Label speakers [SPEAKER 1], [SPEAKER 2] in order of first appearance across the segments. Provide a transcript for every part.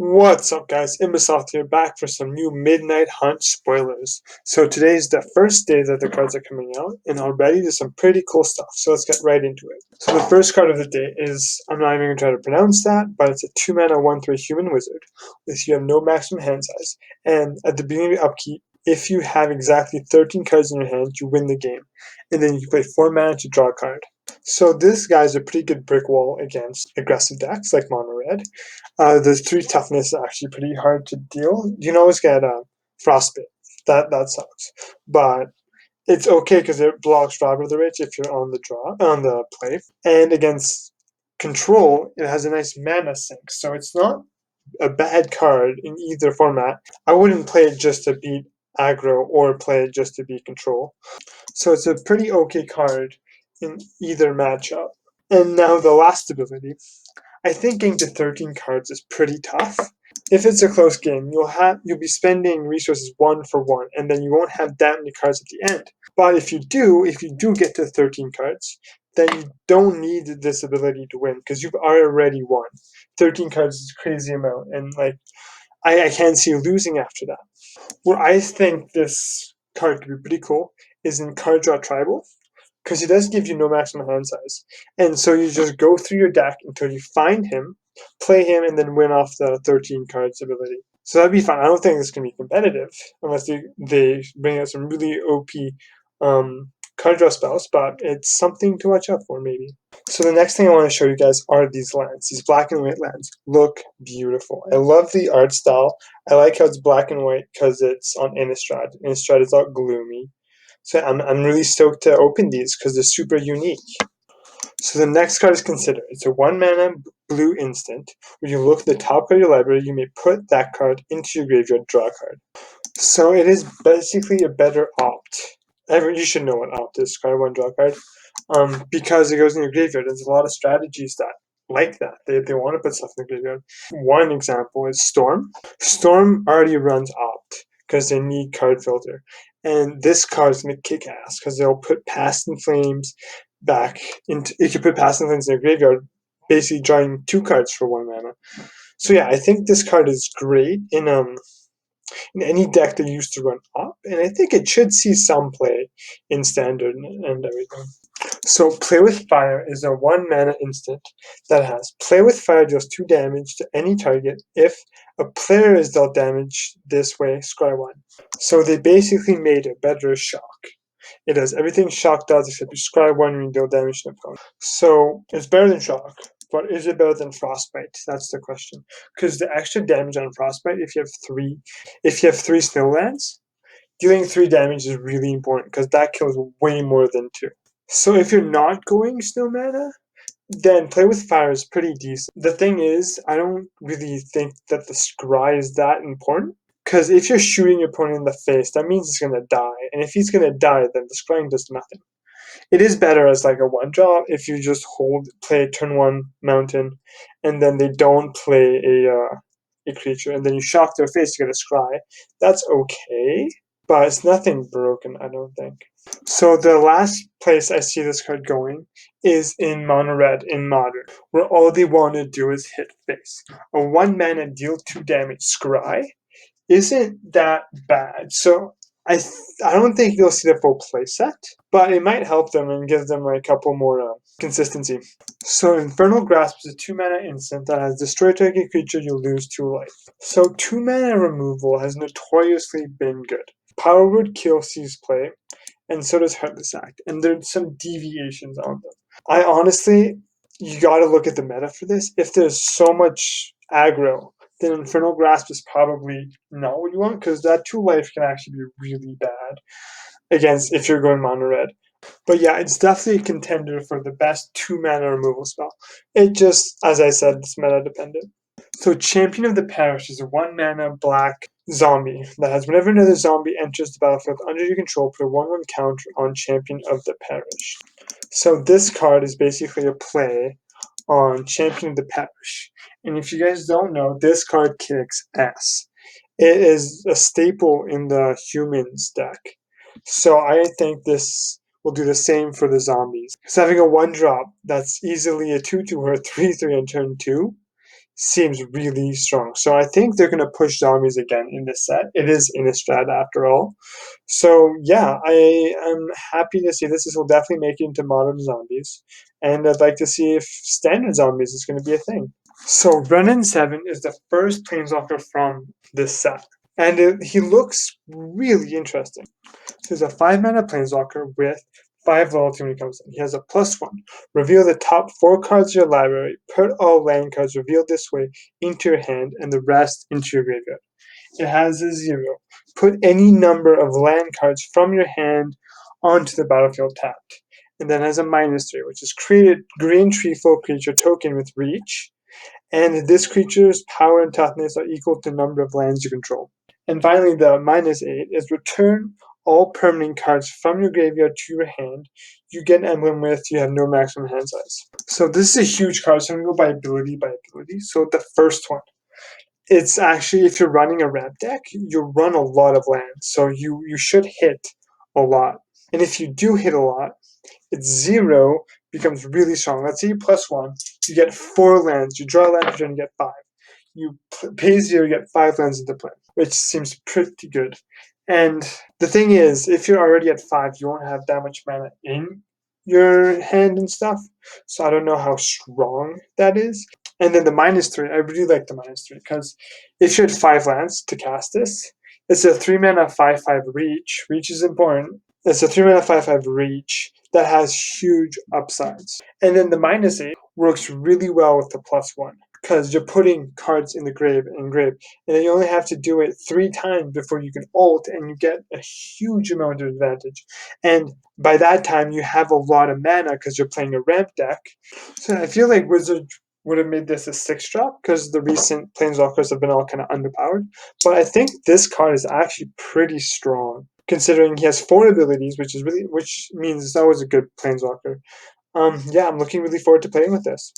[SPEAKER 1] What's up, guys? Imbasoft here, back for some new Midnight Hunt spoilers. So today's the first day that the cards are coming out, and already there's some pretty cool stuff, so let's get right into it. So the first card of the day is, I'm not even going to try to pronounce that, but it's a 2-mana 1/3 human wizard, with you have no maximum hand size, and at the beginning of your upkeep, if you have exactly 13 cards in your hand, you win the game, and then you can play 4 mana to draw a card. So this guy's a pretty good brick wall against aggressive decks like Mono Red. The 3 toughness is actually pretty hard to deal. You can always get Frostbite. That sucks. But it's okay because it blocks Robber the Rich if you're on the play. And against control, it has a nice mana sink. So it's not a bad card in either format. I wouldn't play it just to beat aggro or play it just to beat control. So it's a pretty okay card in either matchup. And now the last ability. I think getting to 13 cards is pretty tough. If it's a close game, you'll be spending resources 1 for 1, and then you won't have that many cards at the end. But if you do get to 13 cards, then you don't need this ability to win because you've already won. 13 cards is a crazy amount, and I can't see you losing after that. Where I think this card could be pretty cool is in Card Draw Tribal, because he does give you no maximum hand size. And so you just go through your deck until you find him, play him, and then win off the 13 cards ability. So that'd be fun. I don't think this can be competitive unless they bring out some really OP card draw spells, but it's something to watch out for, maybe. So the next thing I want to show you guys are these lands. These black and white lands look beautiful. I love the art style. I like how it's black and white because it's on Innistrad. Innistrad is all gloomy. So I'm really stoked to open these because they're super unique. So the next card is Consider. It's a 1-mana blue instant. When you look at the top card of your library, you may put that card into your graveyard, draw a card. So it is basically a better opt. You should know what opt is, card 1, draw a card. Because it goes in your graveyard. There's a lot of strategies that like that. They want to put stuff in the graveyard. One example is Storm. Storm already runs opt because they need card filter. And this card is going to kick ass because they'll put Past in Flames back into. If you put Past in Flames in your graveyard, basically drawing 2 cards for 1 mana. So yeah, I think this card is great in any deck that used to run up, and I think it should see some play in standard and everything. So Play with Fire is a 1-mana instant that has Play with Fire deals 2 damage to any target. If a player is dealt damage this way, scry 1. So they basically made a better Shock. It does everything Shock does except you scry 1 when you deal damage to an opponent. So it's better than Shock, but is it better than Frostbite? That's the question. Because the extra damage on Frostbite, if you have 3 Snowlands, dealing 3 damage is really important because that kills way more than 2. So if you're not going Snow Mana, then Play with Fire is pretty decent. The thing is, I don't really think that the scry is that important. Because if you're shooting your opponent in the face, that means he's going to die. And if he's going to die, then the scrying does nothing. It is better as like a 1-drop if you just play turn 1 mountain, and then they don't play a creature, and then you shock their face to get a scry. That's okay, but it's nothing broken, I don't think. So the last place I see this card going is in Mono Red in Modern, where all they want to do is hit face. A 1-mana deal 2 damage scry isn't that bad. So I don't think you'll see the full playset, but it might help them and give them a couple more consistency. So Infernal Grasp is a 2-mana instant that has Destroy target creature, you lose 2 life. So 2-mana removal has notoriously been good. Power Word Kill sees play, and so does Heartless Act, and there's some deviations on them. I honestly, you gotta look at the meta for this. If there's so much aggro, then Infernal Grasp is probably not what you want, because that 2 life can actually be really bad against if you're going Mono Red. But yeah, it's definitely a contender for the best 2-mana removal spell. It just, as I said, it's meta dependent. So Champion of the Parish is a 1-mana black zombie that has whenever another zombie enters the battlefield under your control, put a 1/1 counter on Champion of the Parish. So this card is basically a play on Champion of the Parish. And if you guys don't know, this card kicks ass. It is a staple in the humans deck. So I think this will do the same for the zombies. Because having a 1-drop that's easily a 2/2 or a 3/3 on turn 2 seems really strong. So I think they're going to push zombies again in this set. It is Innistrad after all. So yeah, I am happy to see this. This will definitely make it into modern zombies. And I'd like to see if standard zombies is going to be a thing. So Brennan 7 is the first Planeswalker from this set. And he looks really interesting. So he's a 5-mana Planeswalker with 5 loyalty when he comes in. He has a +1. Reveal the top 4 cards of your library. Put all land cards revealed this way into your hand and the rest into your graveyard. It has a 0. Put any number of land cards from your hand onto the battlefield tapped. And then has a -3, which is created green treeful creature token with reach. And this creature's power and toughness are equal to the number of lands you control. And finally, the -8 is return all permanent cards from your graveyard to your hand. You get an emblem with, you have no maximum hand size. So this is a huge card, so I'm going to go by ability. So the first one, it's actually, if you're running a ramp deck, you run a lot of lands. So you should hit a lot. And if you do hit a lot, it's 0 becomes really strong. Let's say you +1, you get 4 lands. You draw a land, you get 5. You pay 0, you get 5 lands into play, which seems pretty good. And the thing is, if you're already at 5, you won't have that much mana in your hand and stuff. So I don't know how strong that is. And then the -3, I really like the -3 because if you had 5 lands to cast this, it's a 3-mana 5/5 reach. Reach is important. It's a 3-mana 5/5 reach that has huge upsides. And then the -8 works really well with the +1 because you're putting cards in the grave, and then you only have to do it 3 times before you can ult, and you get a huge amount of advantage. And by that time, you have a lot of mana because you're playing a ramp deck. So I feel like Wizard would have made this a 6-drop because the recent Planeswalkers have been all kind of underpowered. But I think this card is actually pretty strong, considering he has 4 abilities, which means it's always a good Planeswalker. Yeah, I'm looking really forward to playing with this.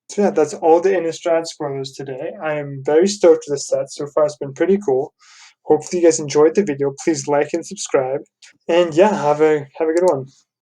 [SPEAKER 1] So yeah, that's all the Innistrad spoilers today. I am very stoked with this set. So far, it's been pretty cool. Hopefully, you guys enjoyed the video. Please like and subscribe. And yeah, have a good one.